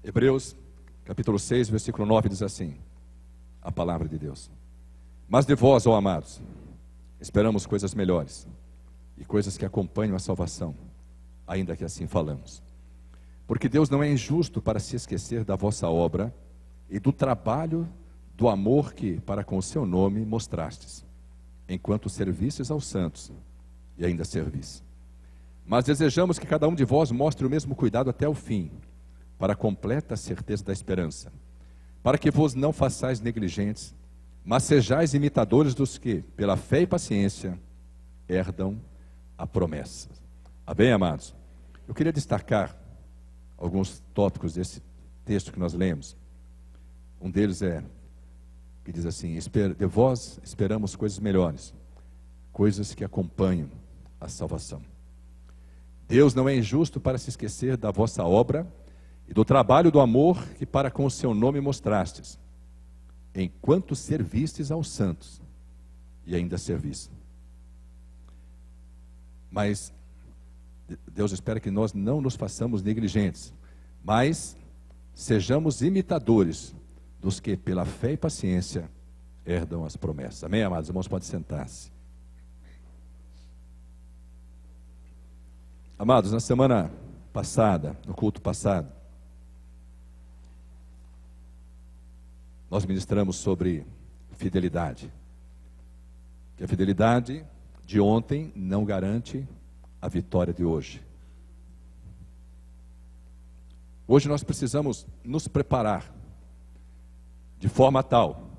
Hebreus, capítulo 6, versículo 9, diz assim, a palavra de Deus. Mas de vós, ó amados, esperamos coisas melhores e coisas que acompanham a salvação, ainda que assim falamos. Porque Deus não é injusto para se esquecer da vossa obra e do trabalho, do amor que, para com o seu nome, mostrastes, enquanto servistes aos santos e ainda servis. Mas desejamos que cada um de vós mostre o mesmo cuidado até o fim, para a completa certeza da esperança, para que vos não façais negligentes, mas sejais imitadores dos que, pela fé e paciência, herdam a promessa. Amém, amados? Eu queria destacar alguns tópicos desse texto que nós lemos. Um deles é, que diz assim, de vós esperamos coisas melhores, coisas que acompanham a salvação. Deus não é injusto para se esquecer da vossa obra e do trabalho do amor que para com o seu nome mostrastes, enquanto servistes aos santos e ainda servis. Mas Deus espera que nós não nos façamos negligentes, mas sejamos imitadores dos que pela fé e paciência herdam as promessas. Amém, amados irmãos? Pode sentar-se. Amados, na semana passada, no culto passado, nós ministramos sobre fidelidade. Que a fidelidade de ontem não garante a vitória de hoje. Hoje nós precisamos nos preparar de forma tal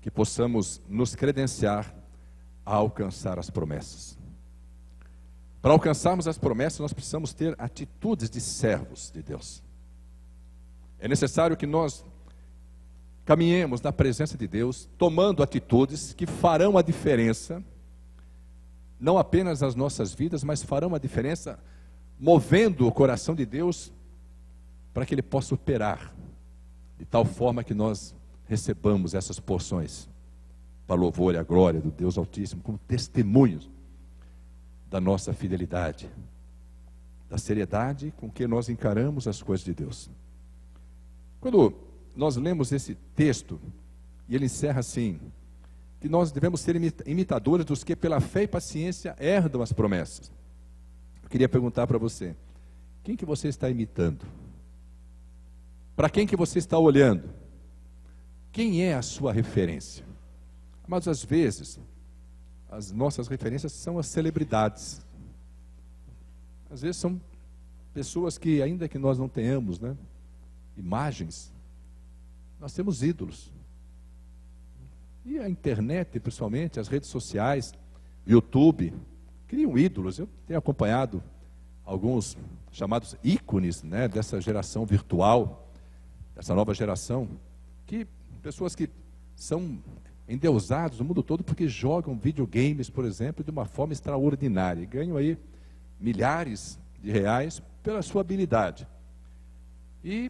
que possamos nos credenciar a alcançar as promessas. Para alcançarmos as promessas, nós precisamos ter atitudes de servos de Deus. É necessário que nós caminhemos na presença de Deus, tomando atitudes que farão a diferença, não apenas nas nossas vidas, mas farão a diferença movendo o coração de Deus para que Ele possa operar, de tal forma que nós recebamos essas porções para o louvor e a glória do Deus Altíssimo, como testemunhos da nossa fidelidade, da seriedade com que nós encaramos as coisas de Deus. Quando nós lemos esse texto, e ele encerra assim, que nós devemos ser imitadores dos que pela fé e paciência herdam as promessas. Eu queria perguntar para você, quem que você está imitando? Para quem que você está olhando? Quem é a sua referência? Mas às vezes, as nossas referências são as celebridades. Às vezes são pessoas que, ainda que nós não tenhamos, imagens, nós temos ídolos. E a internet, principalmente, as redes sociais, YouTube, criam ídolos. Eu tenho acompanhado alguns chamados ícones, dessa geração virtual, dessa nova geração, que pessoas que são endeusados no mundo todo porque jogam videogames, por exemplo, de uma forma extraordinária, e ganham aí milhares de reais pela sua habilidade. E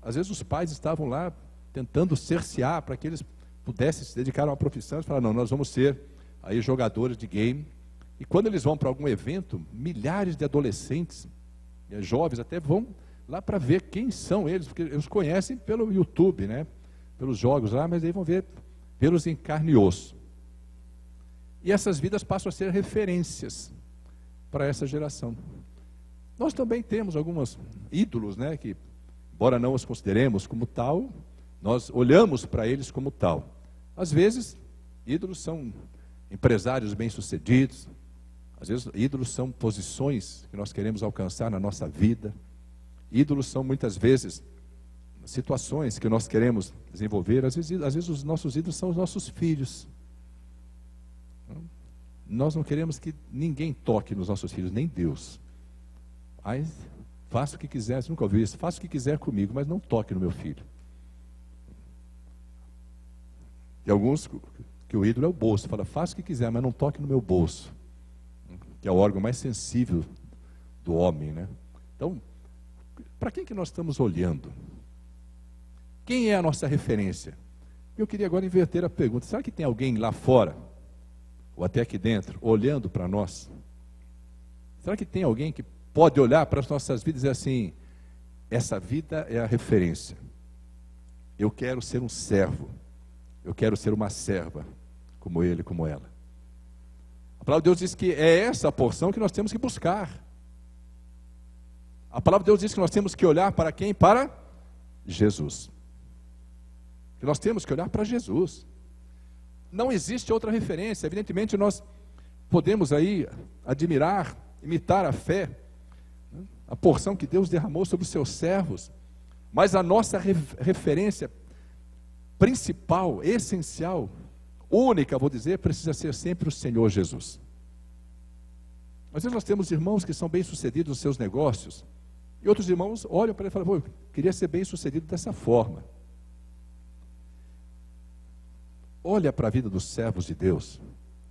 às vezes os pais estavam lá tentando cercear para que eles pudessem se dedicar a uma profissão, e falaram, não, nós vamos ser aí jogadores de game. E quando eles vão para algum evento, milhares de adolescentes, jovens até vão lá para ver quem são eles, porque eles conhecem pelo YouTube, pelos jogos lá, mas aí vão ver pelos em carne e osso. E essas vidas passam a ser referências para essa geração. Nós também temos alguns ídolos, que, embora não os consideremos como tal, nós olhamos para eles como tal. Às vezes, ídolos são empresários bem-sucedidos, às vezes ídolos são posições que nós queremos alcançar na nossa vida, ídolos são muitas vezes situações que nós queremos desenvolver, às vezes os nossos ídolos são os nossos filhos. Nós não queremos que ninguém toque nos nossos filhos, nem Deus. Aí, faça o que quiser, você nunca ouviu isso, faça o que quiser comigo, mas não toque no meu filho. E alguns que o ídolo é o bolso, fala, faça o que quiser, mas não toque no meu bolso, que é o órgão mais sensível do homem, Então, para quem que nós estamos olhando? Quem é a nossa referência? Eu queria agora inverter a pergunta, será que tem alguém lá fora, ou até aqui dentro, olhando para nós? Será que tem alguém que pode olhar para as nossas vidas e dizer assim, essa vida é a referência. Eu quero ser um servo, eu quero ser uma serva, como ele, como ela. A palavra de Deus diz que é essa a porção que nós temos que buscar. A palavra de Deus diz que nós temos que olhar para quem? Para Jesus. Que nós temos que olhar para Jesus. Não existe outra referência. Evidentemente nós podemos aí admirar, imitar a fé, a porção que Deus derramou sobre os seus servos, mas a nossa referência principal, essencial, única, vou dizer, precisa ser sempre o Senhor Jesus. Às vezes nós temos irmãos que são bem-sucedidos nos seus negócios, e outros irmãos olham para ele e falam: eu queria ser bem-sucedido dessa forma. Olha para a vida dos servos de Deus,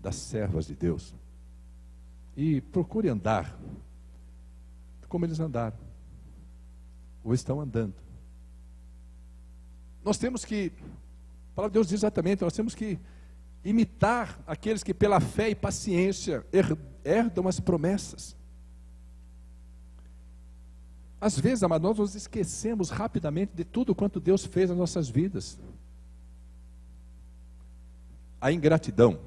das servas de Deus, e procure andar como eles andaram, ou estão andando. Nós temos que, a palavra de Deus diz exatamente, nós temos que imitar aqueles que pela fé e paciência herdam as promessas. Às vezes, amados, nós nos esquecemos rapidamente de tudo quanto Deus fez nas nossas vidas. A ingratidão,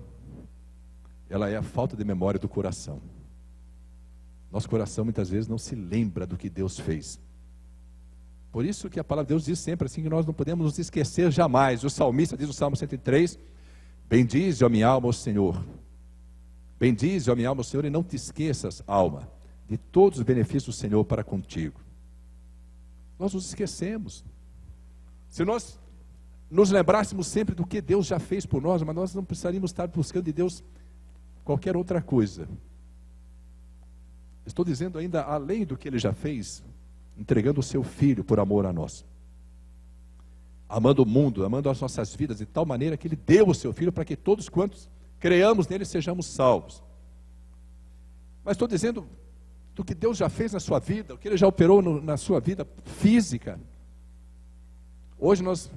ela é a falta de memória do coração. Nosso coração muitas vezes não se lembra do que Deus fez. Por isso que a palavra de Deus diz sempre assim, que nós não podemos nos esquecer jamais. O salmista diz no Salmo 103, bendize, ó minha alma, o Senhor. Bendize, ó minha alma, o Senhor, e não te esqueças, alma, de todos os benefícios do Senhor para contigo. Nós nos esquecemos. Se nós nos lembrássemos sempre do que Deus já fez por nós, mas nós não precisaríamos estar buscando de Deus qualquer outra coisa. Estou dizendo ainda além do que Ele já fez, entregando o seu Filho por amor a nós, amando o mundo, amando as nossas vidas de tal maneira que Ele deu o seu Filho para que todos quantos creamos nele sejamos salvos. Mas estou dizendo do que Deus já fez na sua vida, o que Ele já operou na sua vida física. Hoje nós,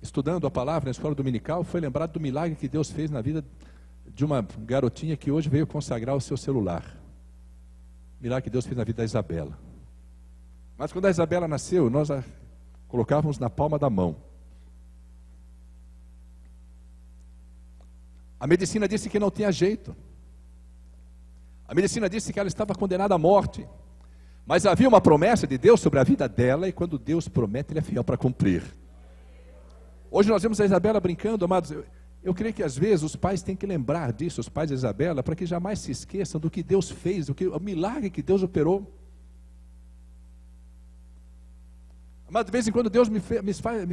estudando a palavra na escola dominical, foi lembrado do milagre que Deus fez na vida de uma garotinha que hoje veio consagrar o seu celular. Milagre que Deus fez na vida da Isabela. Mas quando a Isabela nasceu, nós a colocávamos na palma da mão. A medicina disse que não tinha jeito. A medicina disse que ela estava condenada à morte. Mas havia uma promessa de Deus sobre a vida dela, e quando Deus promete, Ele é fiel para cumprir. Hoje nós vemos a Isabela brincando, amados. Eu creio que às vezes os pais têm que lembrar disso, os pais de Isabela, para que jamais se esqueçam do que Deus fez, o milagre que Deus operou. Mas de vez em quando Deus me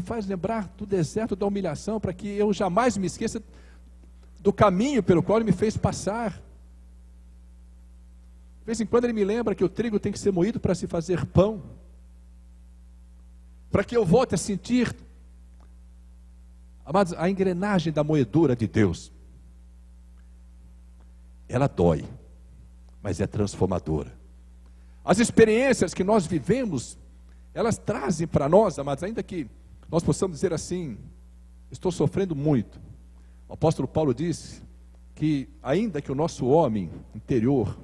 faz lembrar do deserto da humilhação, para que eu jamais me esqueça do caminho pelo qual Ele me fez passar. De vez em quando Ele me lembra que o trigo tem que ser moído para se fazer pão, para que eu volte a sentir, amados, a engrenagem da moedura de Deus. Ela dói, mas é transformadora. As experiências que nós vivemos, elas trazem para nós, amados, ainda que nós possamos dizer assim: estou sofrendo muito. O apóstolo Paulo diz que ainda que o nosso homem exterior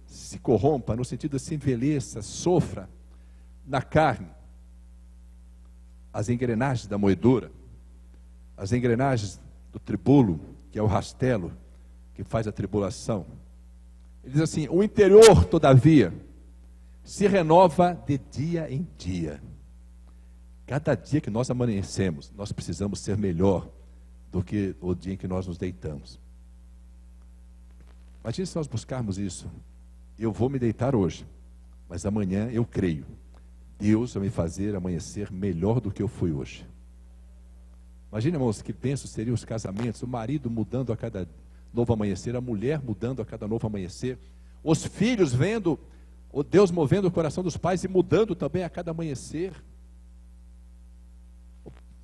se corrompa, no sentido de se envelheça, sofra na carne, as engrenagens da moedura, as engrenagens do tribulo, que é o rastelo que faz a tribulação. Ele diz assim: o interior, todavia, se renova de dia em dia. Cada dia que nós amanhecemos, nós precisamos ser melhor do que o dia em que nós nos deitamos. Imagine se nós buscarmos isso. Eu vou me deitar hoje, mas amanhã eu creio, Deus vai me fazer amanhecer melhor do que eu fui hoje. Imagine, irmãos, que bênção seriam os casamentos, o marido mudando a cada novo amanhecer, a mulher mudando a cada novo amanhecer, os filhos vendo o Deus movendo o coração dos pais e mudando também a cada amanhecer.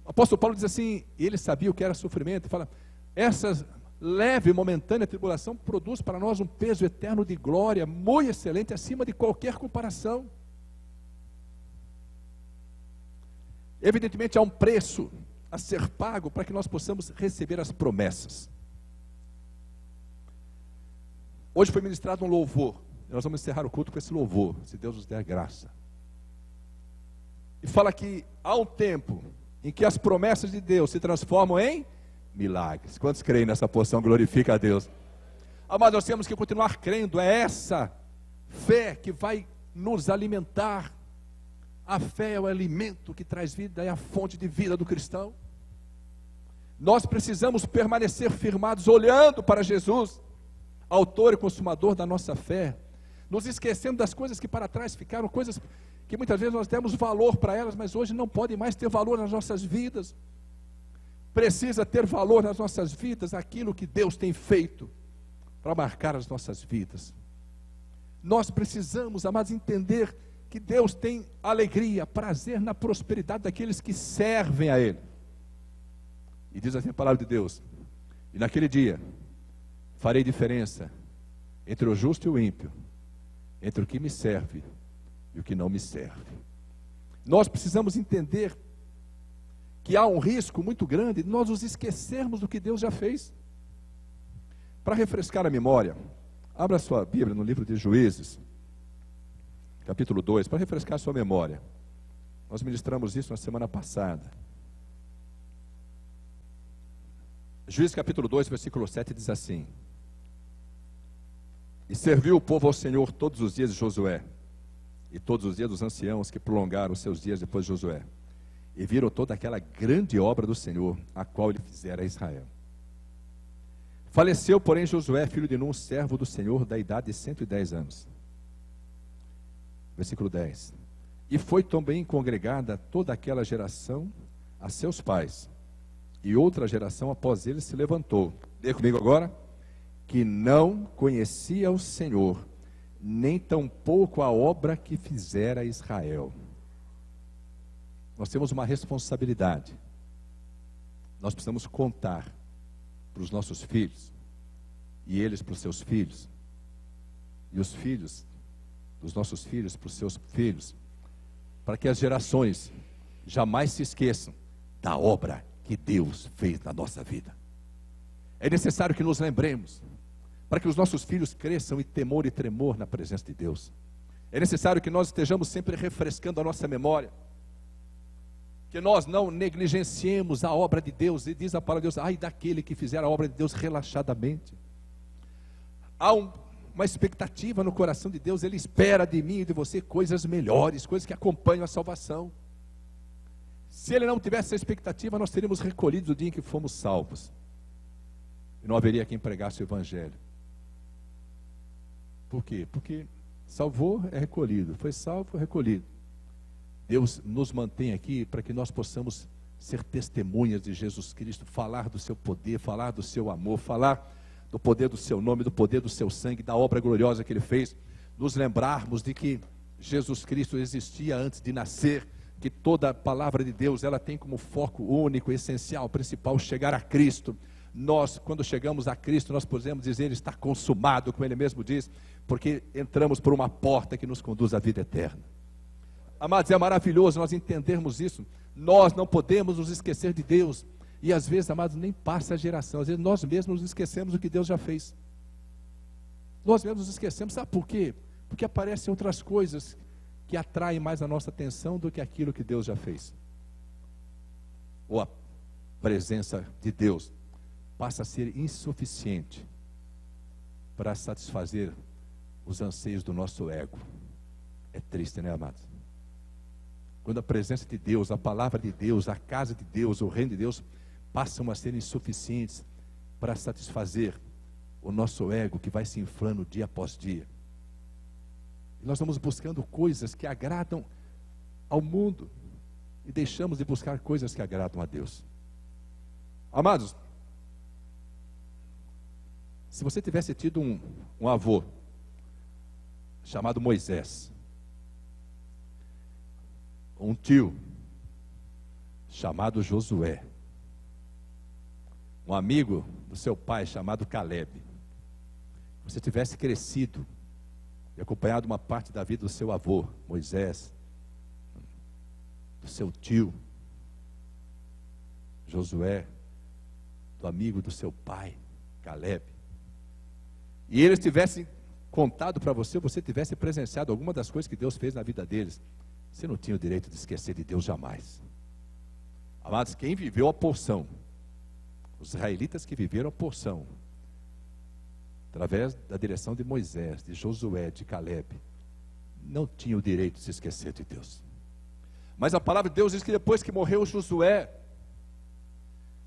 O apóstolo Paulo diz assim, e ele sabia o que era sofrimento, e fala: essa leve e momentânea tribulação produz para nós um peso eterno de glória, muito excelente, acima de qualquer comparação. Evidentemente há um preço a ser pago para que nós possamos receber as promessas. Hoje foi ministrado um louvor. E nós vamos encerrar o culto com esse louvor, se Deus nos der graça. E fala que há um tempo em que as promessas de Deus se transformam em milagres. Quantos creem nessa porção? Glorifica a Deus. Mas nós temos que continuar crendo. É essa fé que vai nos alimentar. A fé é o alimento que traz vida, é a fonte de vida do cristão. Nós precisamos permanecer firmados, olhando para Jesus, autor e consumador da nossa fé, nos esquecendo das coisas que para trás ficaram, coisas que muitas vezes nós demos valor para elas, mas hoje não podem mais ter valor nas nossas vidas. Precisa ter valor nas nossas vidas aquilo que Deus tem feito para marcar as nossas vidas. Nós precisamos, amados, entender que Deus tem alegria, prazer na prosperidade daqueles que servem a Ele. E diz assim a palavra de Deus: e naquele dia farei diferença entre o justo e o ímpio, entre o que me serve e o que não me serve. Nós precisamos entender que há um risco muito grande de nós nos esquecermos do que Deus já fez. Para refrescar a memória, abra sua Bíblia no livro de Juízes, capítulo 2, para refrescar a sua memória. Nós ministramos isso na semana passada. Juízes capítulo 2, versículo 7 diz assim: e serviu o povo ao Senhor todos os dias de Josué, e todos os dias dos anciãos que prolongaram os seus dias depois de Josué, e viram toda aquela grande obra do Senhor, a qual ele fizera a Israel. Faleceu, porém, Josué, filho de Nun, servo do Senhor, da idade de 110 anos. Versículo 10. E foi também congregada toda aquela geração a seus pais, e outra geração após ele se levantou. Leia comigo agora. Que não conhecia o Senhor, nem tampouco a obra que fizera Israel. Nós temos uma responsabilidade. Nós precisamos contar para os nossos filhos, e eles para os seus filhos, e os filhos dos nossos filhos para os seus filhos, para que as gerações jamais se esqueçam da obra que Deus fez na nossa vida. É necessário que nos lembremos, para que os nossos filhos cresçam em temor e tremor na presença de Deus. É necessário que nós estejamos sempre refrescando a nossa memória, que nós não negligenciemos a obra de Deus. E diz a palavra de Deus: ai daquele que fizer a obra de Deus relaxadamente. Há uma expectativa no coração de Deus. Ele espera de mim e de você coisas melhores, coisas que acompanham a salvação. Se Ele não tivesse essa expectativa, nós teríamos recolhido o dia em que fomos salvos, e não haveria quem pregasse o Evangelho. Por quê? Porque salvou, é recolhido. Foi salvo, é recolhido. Deus nos mantém aqui para que nós possamos ser testemunhas de Jesus Cristo, falar do seu poder, falar do seu amor, falar do poder do seu nome, do poder do seu sangue, da obra gloriosa que Ele fez. Nos lembrarmos de que Jesus Cristo existia antes de nascer, que toda a palavra de Deus, ela tem como foco único, essencial, principal, chegar a Cristo. Nós, quando chegamos a Cristo, nós podemos dizer: está consumado, como Ele mesmo diz, porque entramos por uma porta que nos conduz à vida eterna. Amados, é maravilhoso nós entendermos isso. Nós não podemos nos esquecer de Deus. E às vezes, amados, nem passa a geração. Às vezes nós mesmos nos esquecemos do que Deus já fez. Nós mesmos nos esquecemos. Sabe por quê? Porque aparecem outras coisas que atraem mais a nossa atenção do que aquilo que Deus já fez. Ou a presença de Deus passa a ser insuficiente para satisfazer os anseios do nosso ego. É triste, né, amados? Quando a presença de Deus, a palavra de Deus, a casa de Deus, o reino de Deus passam a ser insuficientes para satisfazer o nosso ego, que vai se inflando dia após dia. E nós vamos buscando coisas que agradam ao mundo e deixamos de buscar coisas que agradam a Deus. Amados, se você tivesse tido um avô chamado Moisés, um tio chamado Josué, um amigo do seu pai chamado Caleb, você tivesse crescido e acompanhado uma parte da vida do seu avô Moisés, do seu tio Josué, do amigo do seu pai Caleb, e eles tivessem contado para você, você tivesse presenciado alguma das coisas que Deus fez na vida deles, você não tinha o direito de esquecer de Deus jamais. Amados, quem viveu a porção, os israelitas que viveram a porção, através da direção de Moisés, de Josué, de Caleb, não tinha o direito de se esquecer de Deus. Mas a palavra de Deus diz que depois que morreu Josué,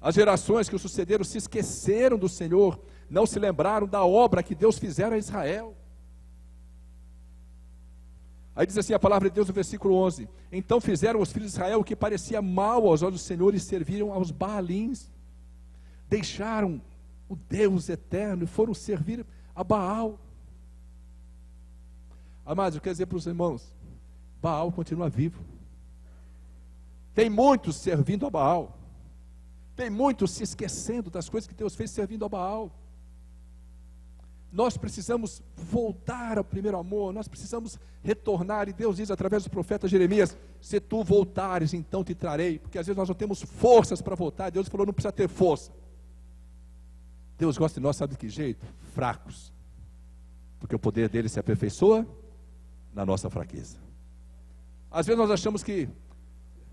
as gerações que o sucederam se esqueceram do Senhor, não se lembraram da obra que Deus fizera a Israel. Aí diz assim a palavra de Deus no versículo 11: então fizeram os filhos de Israel o que parecia mal aos olhos do Senhor e serviram aos Baalins. Deixaram o Deus eterno e foram servir a Baal. Amados, eu quero dizer para os irmãos, Baal continua vivo. Tem muitos servindo a Baal. Tem muitos se esquecendo das coisas que Deus fez servindo a Baal. Nós precisamos voltar ao primeiro amor, nós precisamos retornar, e Deus diz através do profeta Jeremias: se tu voltares, então te trarei, porque às vezes nós não temos forças para voltar. Deus falou, não precisa ter força. Deus gosta de nós, sabe de que jeito? Fracos, porque o poder dele se aperfeiçoa na nossa fraqueza. Às vezes nós achamos que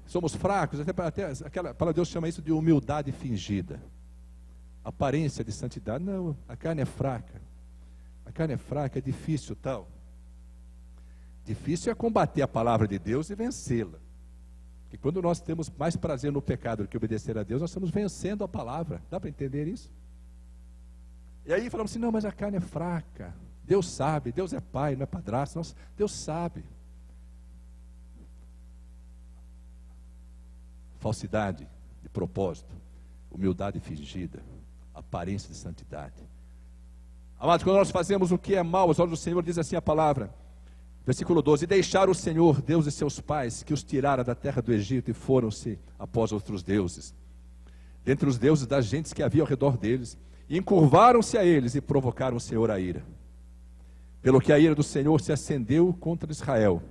somos fracos, até aquela palavra de Deus chama isso de humildade fingida, aparência de santidade. Não, a carne é fraca. A carne é fraca, é difícil tal. Difícil é combater a palavra de Deus e vencê-la. Porque quando nós temos mais prazer no pecado do que obedecer a Deus, nós estamos vencendo a palavra. Dá para entender isso? E aí falamos assim, não, mas a carne é fraca. Deus sabe, Deus é pai, não é padrasto. Deus sabe. Falsidade de propósito, humildade fingida, aparência de santidade. Amados, quando nós fazemos o que é mal aos olhos do Senhor, diz assim a palavra, versículo 12: e deixaram o Senhor, Deus de seus pais, que os tirara da terra do Egito, e foram-se após outros deuses, dentre os deuses das gentes que havia ao redor deles, e encurvaram-se a eles, e provocaram o Senhor a ira. Pelo que a ira do Senhor se acendeu contra Israel,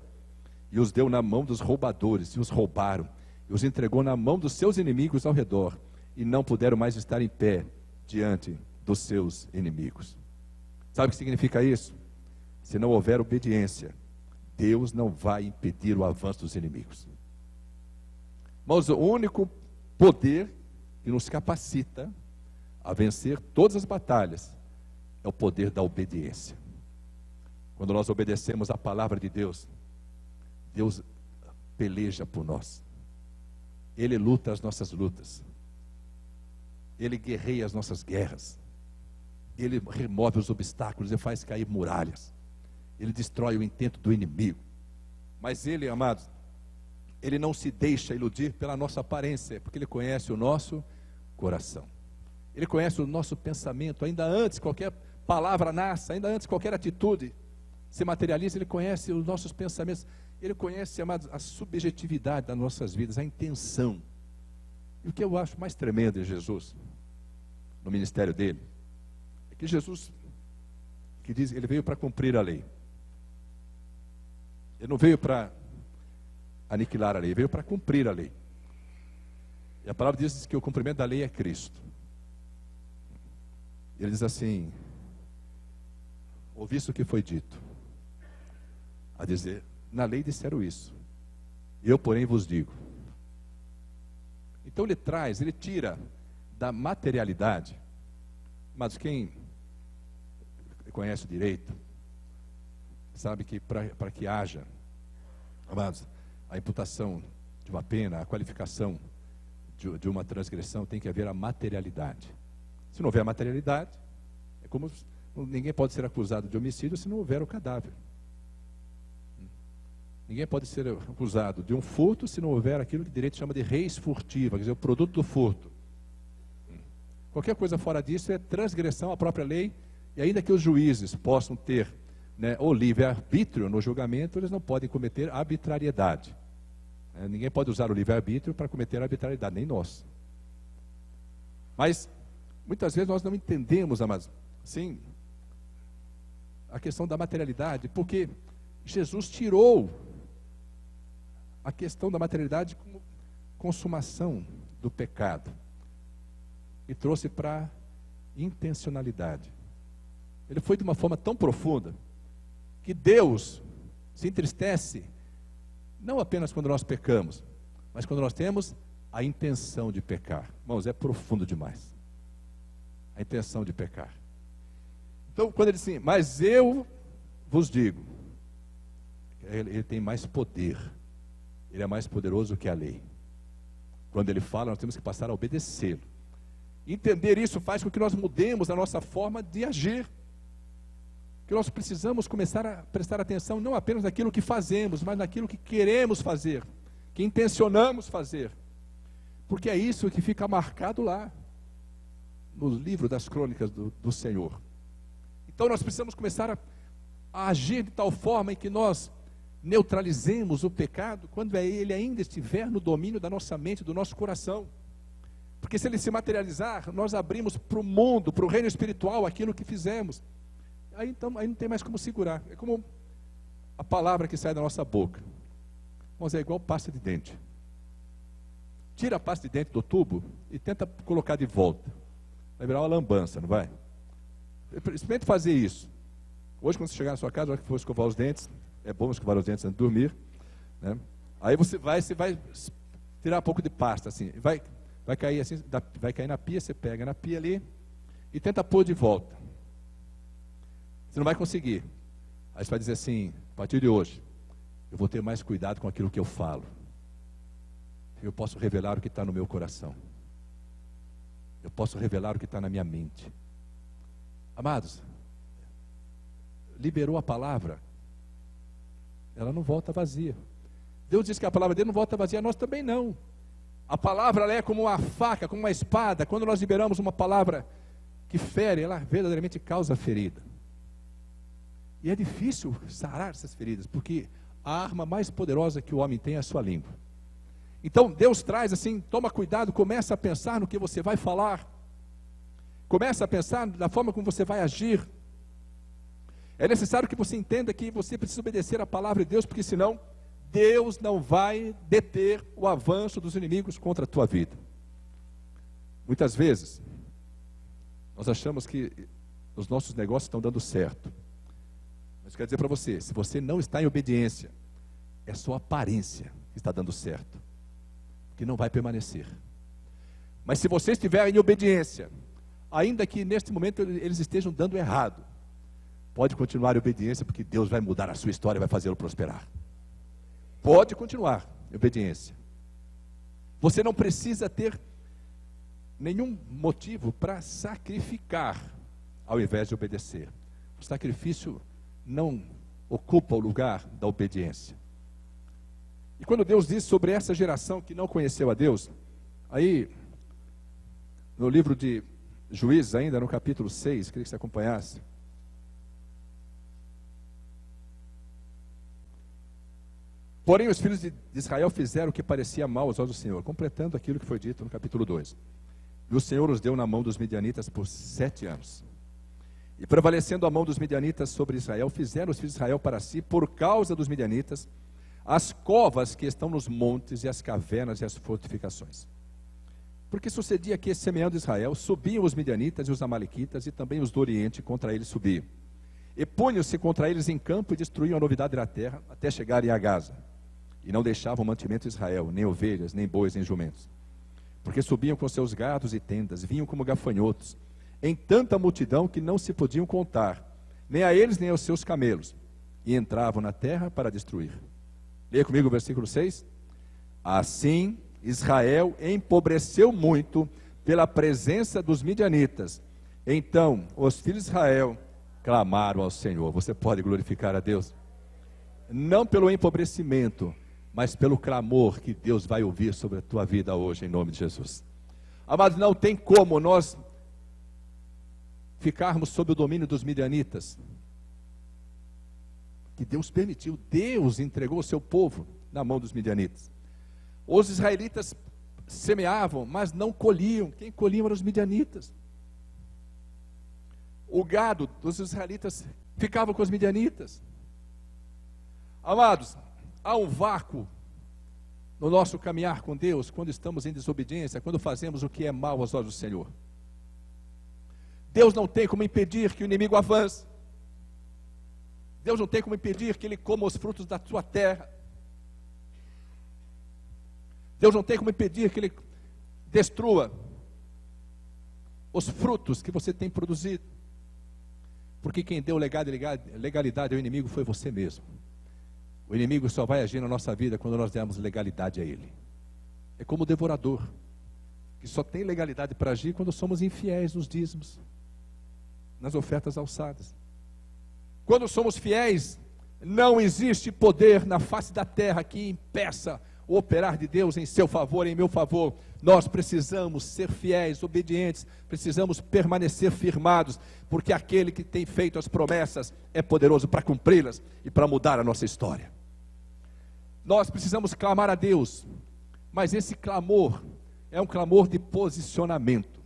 e os deu na mão dos roubadores, e os roubaram, e os entregou na mão dos seus inimigos ao redor, e não puderam mais estar em pé diante dos seus inimigos. Sabe o que significa isso? Se não houver obediência, Deus não vai impedir o avanço dos inimigos. Mas o único poder que nos capacita a vencer todas as batalhas é o poder da obediência. Quando nós obedecemos a palavra de Deus, Deus peleja por nós. Ele luta as nossas lutas. Ele guerreia as nossas guerras. Ele remove os obstáculos e faz cair muralhas. Ele destrói o intento do inimigo. Mas ele, amados, ele não se deixa iludir pela nossa aparência, porque ele conhece o nosso coração. Ele conhece o nosso pensamento, ainda antes qualquer palavra nasça, ainda antes qualquer atitude se materializa, ele conhece os nossos pensamentos. Ele conhece, amados, a subjetividade das nossas vidas, a intenção. E o que eu acho mais tremendo em Jesus, no ministério dele, é que Jesus, que diz, ele veio para cumprir a lei. Ele não veio para aniquilar a lei, ele veio para cumprir a lei. E a palavra diz que o cumprimento da lei é Cristo. Ele diz assim: ouviste o que foi dito, a dizer, na lei disseram isso, eu porém vos digo. Então ele tira da materialidade. Mas quem conhece o direito sabe que para que haja, amados, a imputação de uma pena, a qualificação de uma transgressão, tem que haver a materialidade. Se não houver a materialidade, é como ninguém pode ser acusado de homicídio se não houver o cadáver. Ninguém pode ser acusado de um furto se não houver aquilo que o direito chama de res furtiva, quer dizer, o produto do furto. Qualquer coisa fora disso é transgressão à própria lei, e ainda que os juízes possam ter, o livre-arbítrio no julgamento, eles não podem cometer arbitrariedade. Ninguém pode usar o livre-arbítrio para cometer arbitrariedade, nem nós. Mas, muitas vezes nós não entendemos, amados, sim, a questão da materialidade, porque Jesus tirou a questão da materialidade como consumação do pecado e trouxe para intencionalidade. Ele foi de uma forma tão profunda que Deus se entristece não apenas quando nós pecamos, mas quando nós temos a intenção de pecar. Irmãos, é profundo demais. A intenção de pecar. Então, quando ele diz assim, mas eu vos digo, ele tem mais poder. Ele é mais poderoso que a lei. Quando ele fala, nós temos que passar a obedecê-lo. Entender isso faz com que nós mudemos a nossa forma de agir. Que nós precisamos começar a prestar atenção não apenas naquilo que fazemos, mas naquilo que queremos fazer, que intencionamos fazer. Porque é isso que fica marcado lá, no livro das crônicas do Senhor. Então nós precisamos começar a agir de tal forma em que nós neutralizemos o pecado quando ele ainda estiver no domínio da nossa mente, do nosso coração. Porque se ele se materializar, nós abrimos para o mundo, para o reino espiritual, aquilo que fizemos. Aí não tem mais como segurar. É como a palavra que sai da nossa boca. Mas é igual pasta de dente. Tira a pasta de dente do tubo e tenta colocar de volta. Vai virar uma lambança, não vai? Experimente fazer isso. Hoje, quando você chegar na sua casa, na hora que for escovar os dentes, é bom escovar os dentes antes de dormir, né? Aí você vai tirar um pouco de pasta, assim, vai cair assim, vai cair na pia, você pega na pia ali e tenta pôr de volta. Você não vai conseguir. Aí você vai dizer assim, a partir de hoje, eu vou ter mais cuidado com aquilo que eu falo. Eu posso revelar o que está no meu coração. Eu posso revelar o que está na minha mente. Amados, liberou a palavra, ela não volta vazia. Deus diz que a palavra dele não volta vazia, nós também não. A palavra ela é como uma faca, como uma espada. Quando nós liberamos uma palavra que fere, ela verdadeiramente causa ferida. E é difícil sarar essas feridas, porque a arma mais poderosa que o homem tem é a sua língua. Então Deus traz assim, toma cuidado, começa a pensar no que você vai falar. Começa a pensar na forma como você vai agir. É necessário que você entenda que você precisa obedecer a palavra de Deus, porque senão Deus não vai deter o avanço dos inimigos contra a tua vida. Muitas vezes, nós achamos que os nossos negócios estão dando certo. Mas eu quero dizer para você, se você não está em obediência, é só aparência que está dando certo, que não vai permanecer. Mas se você estiver em obediência, ainda que neste momento eles estejam dando errado, pode continuar em obediência, porque Deus vai mudar a sua história e vai fazê-lo prosperar. Pode continuar em obediência. Você não precisa ter nenhum motivo para sacrificar, ao invés de obedecer. O sacrifício não ocupa o lugar da obediência. E quando Deus diz sobre essa geração que não conheceu a Deus, aí, no livro de Juízes, ainda no capítulo 6, queria que você acompanhasse. Porém, os filhos de Israel fizeram o que parecia mal aos olhos do Senhor, completando aquilo que foi dito no capítulo 2. E o Senhor os deu na mão dos midianitas por 7 anos. E prevalecendo a mão dos midianitas sobre Israel, fizeram os filhos de Israel para si, por causa dos midianitas, as covas que estão nos montes e as cavernas e as fortificações. Porque sucedia que, semeando Israel, subiam os midianitas e os amalequitas, e também os do Oriente contra eles subiam. E punham-se contra eles em campo e destruíam a novidade da terra, até chegarem a Gaza. E não deixavam mantimento de Israel, nem ovelhas, nem bois, nem jumentos. Porque subiam com seus gados e tendas, vinham como gafanhotos, em tanta multidão que não se podiam contar, nem a eles nem aos seus camelos, e entravam na terra para destruir. Leia comigo o versículo 6. Assim Israel empobreceu muito pela presença dos midianitas. Então os filhos de Israel clamaram ao Senhor. Você pode glorificar a Deus? Não pelo empobrecimento, mas pelo clamor que Deus vai ouvir sobre a tua vida hoje, em nome de Jesus. Amados, não tem como nós ficarmos sob o domínio dos midianitas, que Deus permitiu. Deus entregou o seu povo na mão dos midianitas. Os israelitas semeavam, mas não colhiam. Quem colhiam eram os midianitas. O gado dos israelitas ficava com os midianitas. Amados, há um vácuo no nosso caminhar com Deus, quando estamos em desobediência, quando fazemos o que é mal aos olhos do Senhor. Deus não tem como impedir que o inimigo avance. Deus não tem como impedir que ele coma os frutos da sua terra. Deus não tem como impedir que ele destrua os frutos que você tem produzido. Porque quem deu legalidade ao inimigo foi você mesmo. O inimigo só vai agir na nossa vida quando nós dermos legalidade a ele. É como o devorador, que só tem legalidade para agir quando somos infiéis nos dízimos, nas ofertas alçadas. Quando somos fiéis, não existe poder na face da terra que impeça o operar de Deus em seu favor, em meu favor. Nós precisamos ser fiéis, obedientes, precisamos permanecer firmados, porque aquele que tem feito as promessas é poderoso para cumpri-las e para mudar a nossa história. Nós precisamos clamar a Deus, mas esse clamor é um clamor de posicionamento.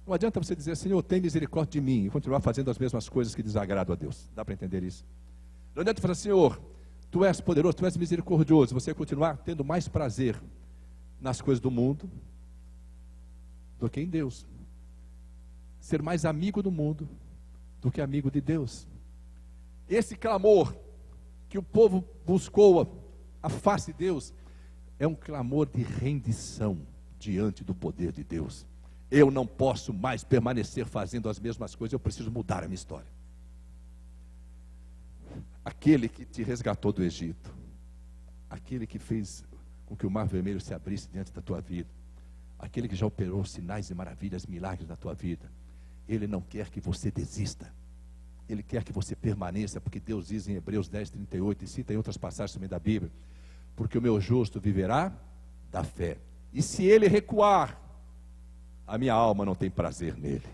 Não adianta você dizer, Senhor, tem misericórdia de mim, e continuar fazendo as mesmas coisas que desagradam a Deus. Dá para entender isso? Não adianta falar, Senhor, Tu és poderoso, Tu és misericordioso, você continuar tendo mais prazer nas coisas do mundo do que em Deus. Ser mais amigo do mundo do que amigo de Deus. Esse clamor que o povo buscou a face de Deus é um clamor de rendição diante do poder de Deus. Eu não posso mais permanecer fazendo as mesmas coisas, eu preciso mudar a minha história. Aquele que te resgatou do Egito, aquele que fez com que o mar vermelho se abrisse diante da tua vida, aquele que já operou sinais e maravilhas, milagres na tua vida, ele não quer que você desista, ele quer que você permaneça, porque Deus diz em Hebreus 10:38, e cita em outras passagens também da Bíblia, porque o meu justo viverá da fé, e se ele recuar, a minha alma não tem prazer nele.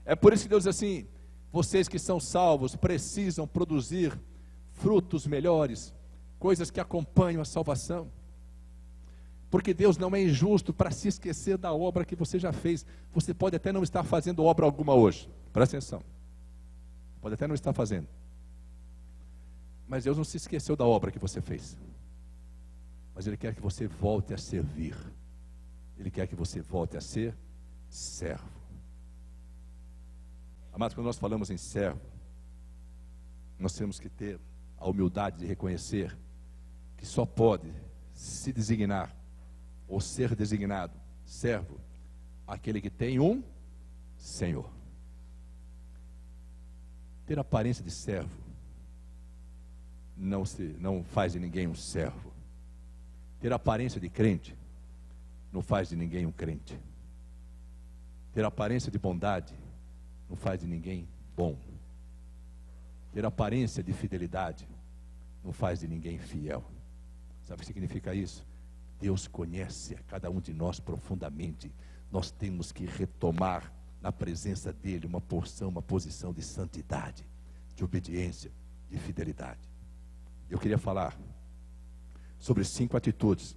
É por isso que Deus diz assim, vocês que são salvos precisam produzir frutos melhores, coisas que acompanham a salvação, porque Deus não é injusto para se esquecer da obra que você já fez. Você pode até não estar fazendo obra alguma hoje, presta atenção, pode até não estar fazendo, mas Deus não se esqueceu da obra que você fez, mas Ele quer que você volte a servir, Ele quer que você volte a ser servo. Amados, quando nós falamos em servo, nós temos que ter a humildade de reconhecer que só pode se designar ou ser designado servo aquele que tem um Senhor. Ter aparência de servo não faz de ninguém um servo. Ter aparência de crente não faz de ninguém um crente. Ter aparência de bondade não faz de ninguém bom. Ter aparência de fidelidade não faz de ninguém fiel. Sabe o que significa isso? Deus conhece a cada um de nós profundamente. Nós temos que retomar na presença dEle uma porção, uma posição de santidade, de obediência, de fidelidade. Eu queria falar sobre 5 atitudes.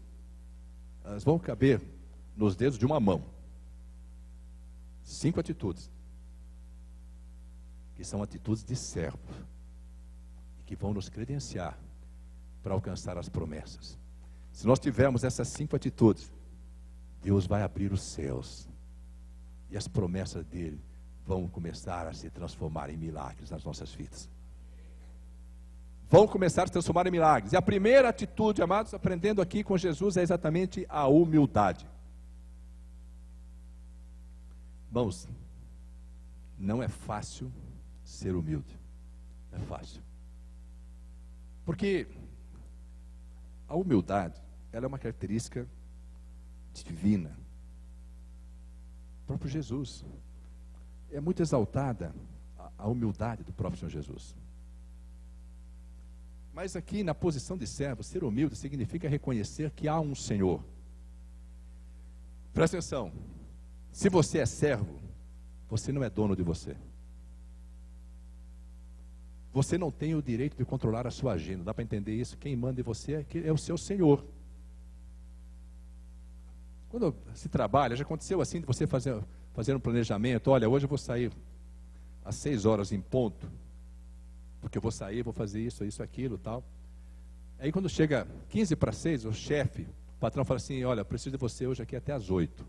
Elas vão caber nos dedos de uma mão. 5 atitudes, que são atitudes de servo, e que vão nos credenciar para alcançar as promessas. Se nós tivermos essas 5 atitudes, Deus vai abrir os céus, e as promessas dEle vão começar a se transformar em milagres nas nossas vidas. Vão começar a se transformar em milagres. E a primeira atitude, amados, aprendendo aqui com Jesus, é exatamente a humildade. Irmãos, não é fácil ser humilde. Não é fácil. Porque a humildade, ela é uma característica divina. O próprio Jesus. É muito exaltada a humildade do próprio Senhor Jesus. Mas aqui na posição de servo, ser humilde significa reconhecer que há um Senhor. Presta atenção. Se você é servo, você não é dono de você. Você não tem o direito de controlar a sua agenda. Dá para entender isso? Quem manda em você é o seu Senhor. Quando se trabalha, já aconteceu assim de você fazer um planejamento. Olha, hoje eu vou sair às 6 horas em ponto, porque eu vou sair, vou fazer isso, aquilo, tal. Aí quando chega 15 para 6, o chefe, o patrão fala assim, olha, preciso de você hoje aqui até às 8.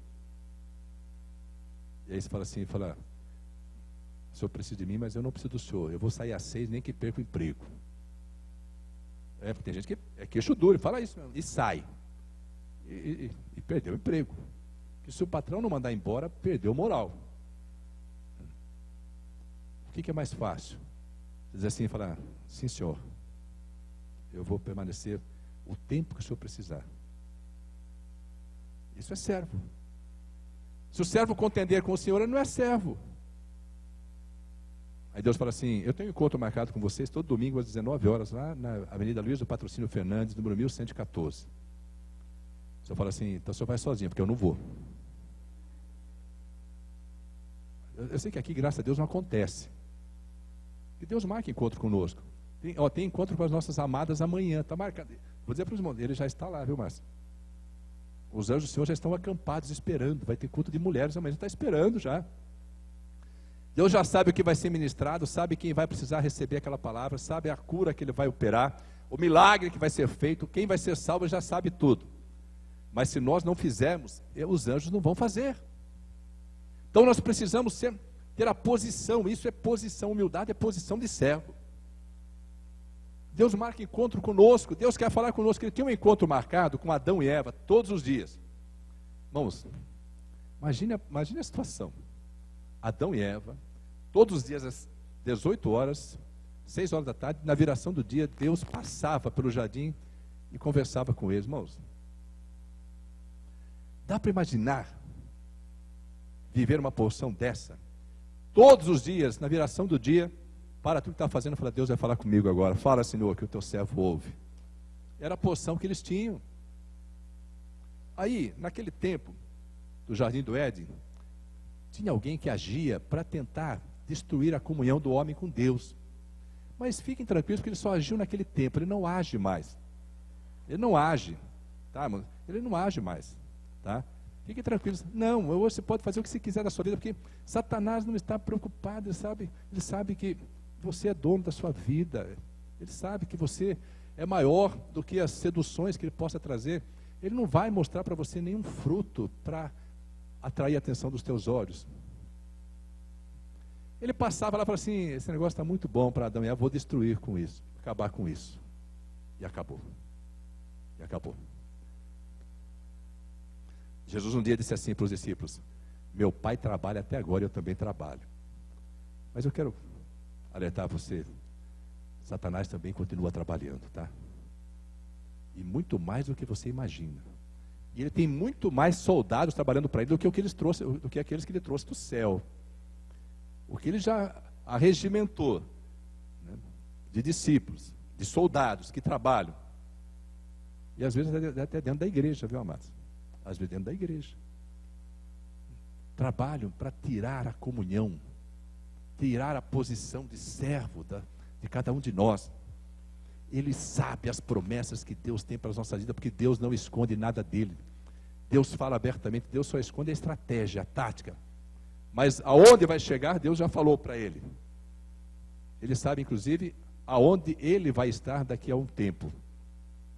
E aí você fala assim, senhor precisa de mim, mas eu não preciso do senhor. Eu vou sair às 6, nem que perca o emprego. Porque tem gente que é queixo duro, fala isso mesmo, e sai. E perdeu o emprego. Que se o patrão não mandar embora, perdeu moral. O que é mais fácil? Dizer assim, falar, sim senhor, eu vou permanecer o tempo que o senhor precisar. Isso é servo. Se o servo contender com o senhor, ele não é servo. Aí Deus fala assim, eu tenho um encontro marcado com vocês todo domingo às 19 horas, lá na Avenida Luiz do Patrocínio Fernandes, número 1114. O senhor fala assim, então o senhor vai sozinho, porque eu não vou. Eu sei que aqui, graças a Deus, não acontece. E Deus marca encontro conosco. Tem encontro com as nossas amadas amanhã, está marcado. Vou dizer para os irmãos, ele já está lá, viu, Márcio? Os anjos do Senhor já estão acampados, esperando. Vai ter culto de mulheres amanhã, está esperando já. Deus já sabe o que vai ser ministrado, sabe quem vai precisar receber aquela palavra, sabe a cura que ele vai operar, o milagre que vai ser feito, quem vai ser salvo, já sabe tudo. Mas se nós não fizermos, os anjos não vão fazer. Então nós precisamos ter a posição, isso é posição, humildade é posição de servo. Deus marca encontro conosco, Deus quer falar conosco, Ele tem um encontro marcado com Adão e Eva todos os dias. Irmãos, imagine a situação. Adão e Eva, todos os dias às 18 horas, 6 horas da tarde, na viração do dia, Deus passava pelo jardim e conversava com eles. Irmãos, dá para imaginar viver uma porção dessa? Todos os dias, na viração do dia, para tudo que está fazendo, fala, Deus vai falar comigo agora. Fala, Senhor, que o teu servo ouve. Era a porção que eles tinham. Aí, naquele tempo do Jardim do Éden, tinha alguém que agia para tentar destruir a comunhão do homem com Deus. Mas fiquem tranquilos, porque ele só agiu naquele tempo, ele não age mais. Ele não age, tá, mano? Ele não age mais, tá? Fiquem tranquilos. Não, hoje você pode fazer o que você quiser da sua vida, porque Satanás não está preocupado, ele sabe que você é dono da sua vida, ele sabe que você é maior do que as seduções que ele possa trazer. Ele não vai mostrar para você nenhum fruto para atrair a atenção dos teus olhos. Ele passava lá e falava assim, esse negócio está muito bom para Adão e Eva, vou destruir com isso, acabar com isso. E acabou. E acabou. Jesus um dia disse assim para os discípulos, meu pai trabalha até agora e eu também trabalho. Mas eu quero alertar você, Satanás também continua trabalhando, tá? E muito mais do que você imagina. E ele tem muito mais soldados trabalhando para ele do que aqueles que ele trouxe do céu. O que ele já arregimentou, né, de discípulos, de soldados que trabalham. E às vezes até dentro da igreja, viu, amados? Às vezes dentro da igreja. Trabalham para tirar a comunhão, tirar a posição de servo de cada um de nós. Ele sabe as promessas que Deus tem para as nossas vidas, porque Deus não esconde nada dele. Deus fala abertamente, Deus só esconde a estratégia, a tática. Mas aonde vai chegar, Deus já falou para ele. Ele sabe, inclusive, aonde ele vai estar daqui a um tempo.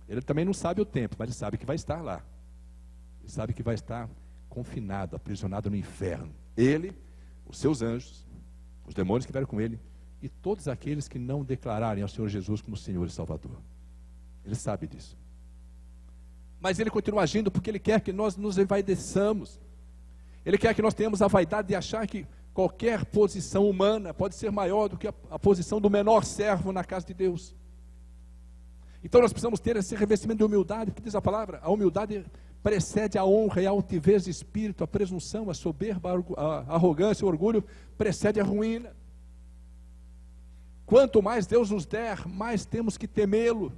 Ele também não sabe o tempo, mas ele sabe que vai estar lá. Ele sabe que vai estar confinado, aprisionado no inferno. Ele, os seus anjos, os demônios que vieram com ele, e todos aqueles que não declararem ao Senhor Jesus como Senhor e Salvador. Ele sabe disso. Mas ele continua agindo porque ele quer que nós nos envaideçamos. Ele quer que nós tenhamos a vaidade de achar que qualquer posição humana pode ser maior do que a posição do menor servo na casa de Deus. Então nós precisamos ter esse revestimento de humildade, porque diz a palavra, a humildade precede a honra e a altivez de espírito, a presunção, a soberba, a arrogância, o orgulho precede a ruína. Quanto mais Deus nos der, mais temos que temê-lo,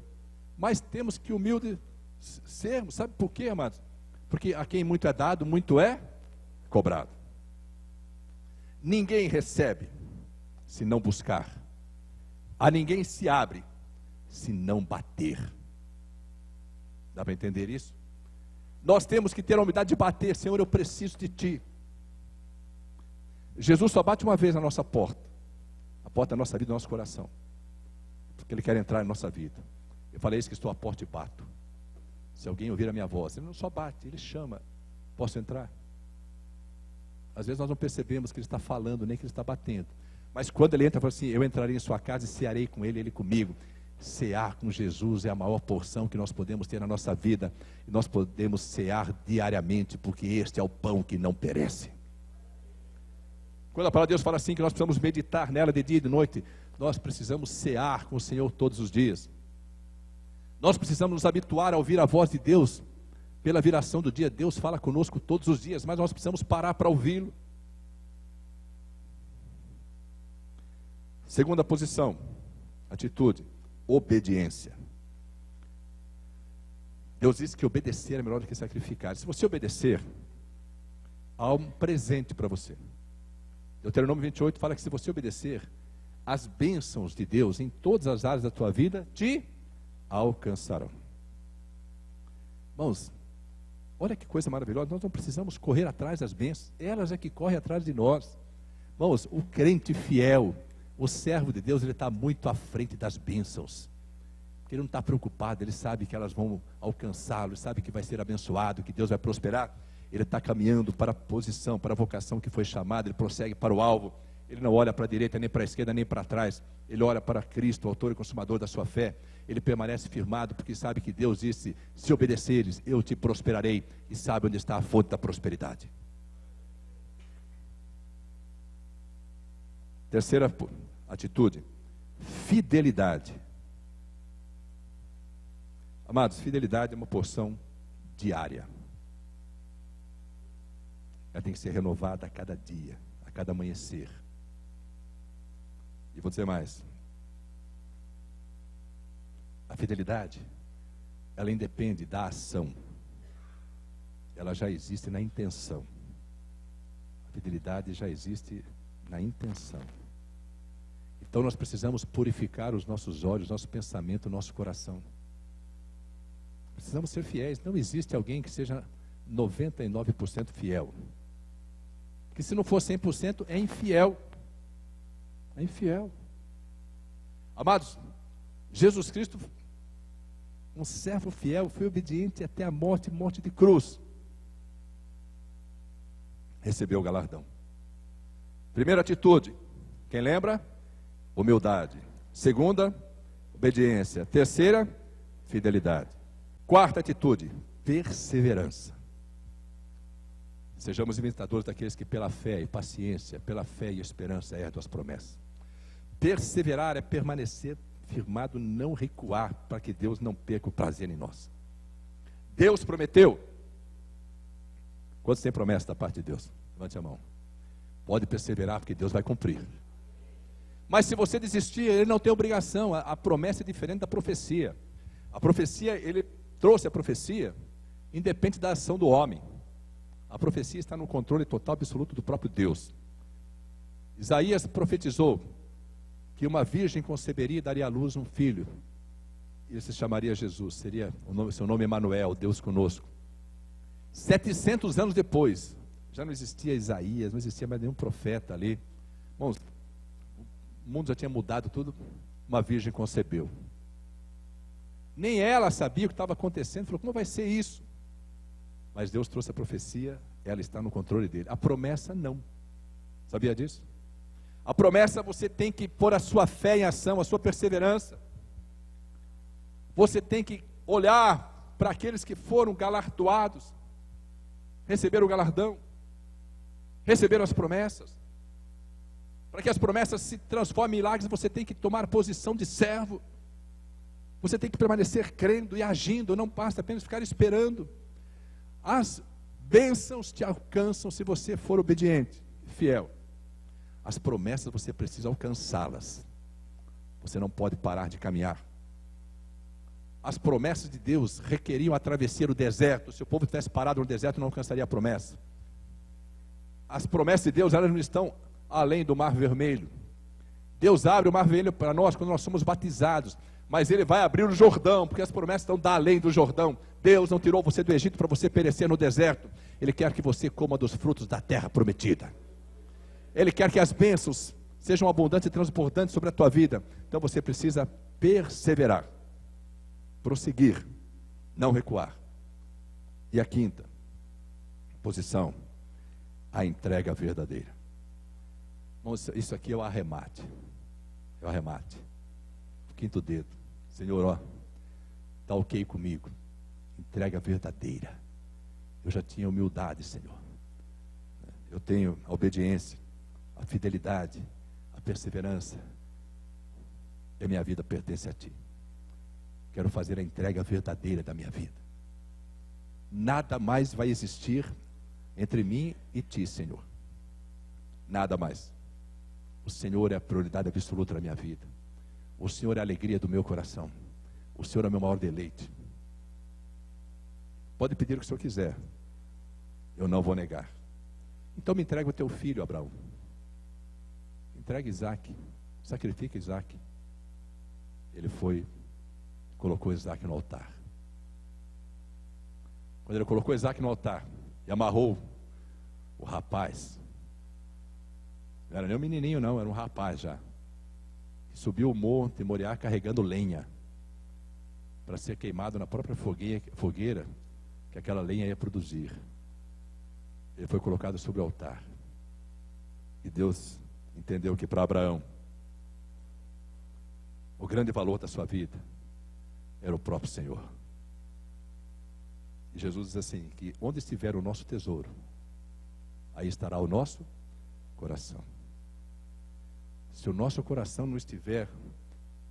mais temos que humilde sermos. Sabe por quê, amados? Porque a quem muito é dado, muito é cobrado. Ninguém recebe se não buscar. A ninguém se abre se não bater. Dá para entender isso? Nós temos que ter a humildade de bater. Senhor, eu preciso de Ti. Jesus só bate uma vez na nossa porta. A porta da nossa vida, do nosso coração. Porque Ele quer entrar em nossa vida. Eu falei isso, que estou à porta e bato. Se alguém ouvir a minha voz, Ele não só bate, Ele chama. Posso entrar? Às vezes nós não percebemos que Ele está falando, nem que Ele está batendo. Mas quando ele entra, fala assim: eu entrarei em sua casa e cearei com ele, ele comigo. Cear com Jesus é a maior porção que nós podemos ter na nossa vida. E nós podemos cear diariamente, porque este é o pão que não perece. Quando a palavra de Deus fala assim, que nós precisamos meditar nela de dia e de noite, nós precisamos cear com o Senhor todos os dias. Nós precisamos nos habituar a ouvir a voz de Deus. Pela viração do dia, Deus fala conosco todos os dias, mas nós precisamos parar para ouvi-lo. Segunda posição, atitude, obediência. Deus disse que obedecer é melhor do que sacrificar. Se você obedecer, há um presente para você. Deuteronômio 28 fala que se você obedecer, as bênçãos de Deus em todas as áreas da tua vida te alcançarão. Irmãos, olha que coisa maravilhosa, nós não precisamos correr atrás das bênçãos, elas é que correm atrás de nós. Irmãos, o crente fiel, o servo de Deus, ele está muito à frente das bênçãos. Porque ele não está preocupado, ele sabe que elas vão alcançá-lo, ele sabe que vai ser abençoado, que Deus vai prosperar. Ele está caminhando para a posição, para a vocação que foi chamada, ele prossegue para o alvo. Ele não olha para a direita, nem para a esquerda, nem para trás. Ele olha para Cristo, o autor e consumador da sua fé. Ele permanece firmado, porque sabe que Deus disse: se obedeceres, eu te prosperarei. E sabe onde está a fonte da prosperidade. Terceira atitude, fidelidade. Amados, fidelidade é uma porção diária. Ela tem que ser renovada a cada dia, a cada amanhecer. E vou dizer mais. A fidelidade, ela independe da ação. Ela já existe na intenção. A fidelidade já existe na intenção. Então nós precisamos purificar os nossos olhos, nosso pensamento, nosso coração. Precisamos ser fiéis. Não existe alguém que seja 99% fiel. Porque se não for 100%, é infiel. É infiel. Amados, Jesus Cristo, um servo fiel, foi obediente até a morte, morte de cruz. Recebeu o galardão. Primeira atitude, quem lembra? Humildade. Segunda, obediência. Terceira, fidelidade. Quarta atitude, perseverança. Sejamos imitadores daqueles que pela fé e paciência, pela fé e esperança herdam as promessas. Perseverar é permanecer firmado, não recuar, para que Deus não perca o prazer em nós. Deus prometeu. Quantos têm promessa da parte de Deus? Levante a mão. Pode perseverar, porque Deus vai cumprir. Mas se você desistir, ele não tem obrigação. A promessa é diferente da profecia. A profecia, ele trouxe a profecia, independente da ação do homem. A profecia está no controle total, absoluto do próprio Deus. Isaías profetizou que uma virgem conceberia e daria à luz um filho. Ele se chamaria Jesus, seria seu nome Emanuel, Deus conosco. 700 anos depois, já não existia Isaías, não existia mais nenhum profeta ali. Irmãos, o mundo já tinha mudado tudo, uma virgem concebeu. Nem ela sabia o que estava acontecendo, falou: como vai ser isso? Mas Deus trouxe a profecia, ela está no controle dele. A promessa não. Sabia disso? A promessa, você tem que pôr a sua fé em ação, a sua perseverança. Você tem que olhar para aqueles que foram galardoados, receberam o galardão, receberam as promessas. Para que as promessas se transformem em milagres, você tem que tomar posição de servo. Você tem que permanecer crendo e agindo, não basta apenas ficar esperando. As bênçãos te alcançam se você for obediente, fiel. As promessas você precisa alcançá-las. Você não pode parar de caminhar. As promessas de Deus requeriam a travessia do deserto. Se o povo tivesse parado no deserto, não alcançaria a promessa. As promessas de Deus, elas não estão além do Mar Vermelho. Deus abre o Mar Vermelho para nós quando nós somos batizados. Mas Ele vai abrir o Jordão, porque as promessas estão da além do Jordão. Deus não tirou você do Egito para você perecer no deserto. Ele quer que você coma dos frutos da terra prometida. Ele quer que as bênçãos sejam abundantes e transbordantes sobre a tua vida. Então você precisa perseverar, prosseguir, não recuar. E a quinta posição, a entrega verdadeira. Irmãos, isso aqui é o arremate. É o arremate. O quinto dedo. Senhor, ó, está ok comigo. Entrega verdadeira. Eu já tinha humildade, Senhor. Eu tenho a obediência, a fidelidade, a perseverança. E a minha vida pertence a Ti. Quero fazer a entrega verdadeira da minha vida. Nada mais vai existir entre mim e Ti, Senhor. Nada mais. O Senhor é a prioridade absoluta da minha vida. O Senhor é a alegria do meu coração. O Senhor é o meu maior deleite. Pode pedir o que o Senhor quiser. Eu não vou negar. Então me entrega o teu filho, Abraão. Entrega Isaac. Sacrifica Isaac. Ele foi, colocou Isaac no altar. Quando ele colocou Isaac no altar e amarrou o rapaz, não era nem um menininho não, era um rapaz já, que subiu o monte Moriá carregando lenha, para ser queimado na própria fogueira que aquela lenha ia produzir. Ele foi colocado sobre o altar. E Deus entendeu que para Abraão, o grande valor da sua vida era o próprio Senhor. E Jesus diz assim, que onde estiver o nosso tesouro, aí estará o nosso coração. Se o nosso coração não estiver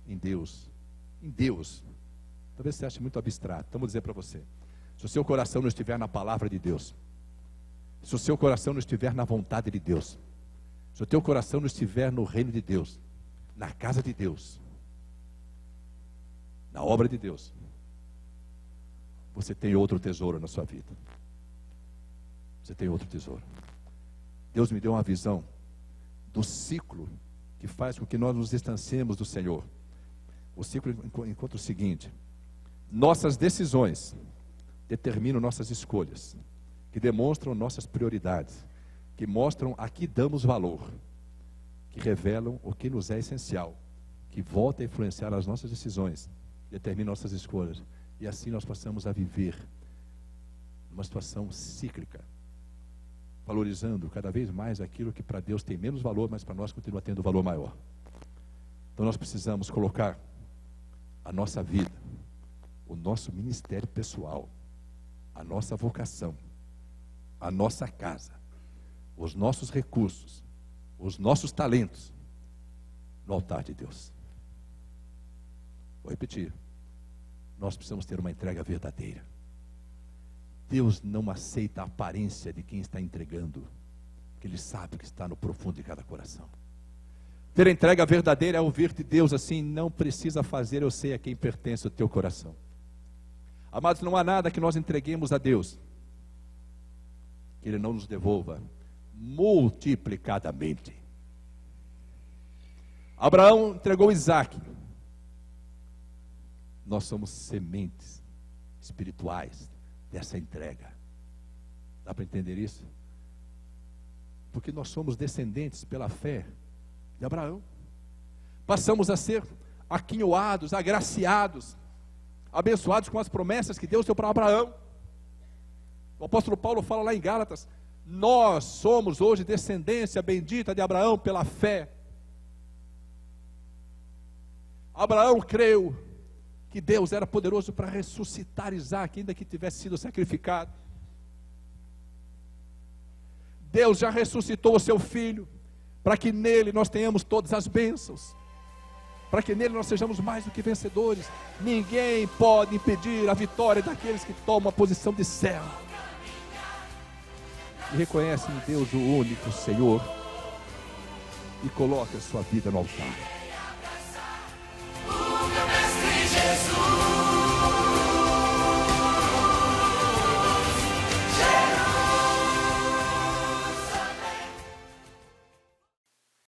em Deus, talvez você ache muito abstrato, então vou dizer para você, se o seu coração não estiver na palavra de Deus, se o seu coração não estiver na vontade de Deus, se o teu coração não estiver no reino de Deus, na casa de Deus, na obra de Deus, você tem outro tesouro na sua vida. Você tem outro tesouro. Deus me deu uma visão do ciclo que faz com que nós nos distanciemos do Senhor. O ciclo encontra o seguinte: nossas decisões determinam nossas escolhas, que demonstram nossas prioridades, que mostram a que damos valor, que revelam o que nos é essencial, que volta a influenciar as nossas decisões, determina nossas escolhas, e assim nós passamos a viver numa situação cíclica, valorizando cada vez mais aquilo que para Deus tem menos valor, mas para nós continua tendo valor maior. Então nós precisamos colocar a nossa vida, o nosso ministério pessoal, a nossa vocação, a nossa casa, os nossos recursos, os nossos talentos no altar de Deus. Vou repetir. Nós precisamos ter uma entrega verdadeira. Deus não aceita a aparência de quem está entregando, porque Ele sabe o que está no profundo de cada coração. Ter a entrega verdadeira é ouvir de Deus assim: não precisa fazer, eu sei a quem pertence o teu coração. Amados, não há nada que nós entreguemos a Deus que Ele não nos devolva multiplicadamente. Abraão entregou Isaac. Nós somos sementes espirituais dessa entrega. Dá para entender isso? Porque nós somos descendentes pela fé de Abraão. Passamos a ser aquinhoados, agraciados, abençoados com as promessas que Deus deu para Abraão. O apóstolo Paulo fala lá em Gálatas: nós somos hoje descendência bendita de Abraão pela fé. Abraão creu que Deus era poderoso para ressuscitar Isaac, ainda que tivesse sido sacrificado. Deus já ressuscitou o seu filho, para que nele nós tenhamos todas as bênçãos, para que nele nós sejamos mais do que vencedores. Ninguém pode impedir a vitória daqueles que tomam a posição de servo e reconhecem em Deus o único Senhor e colocam a sua vida no altar.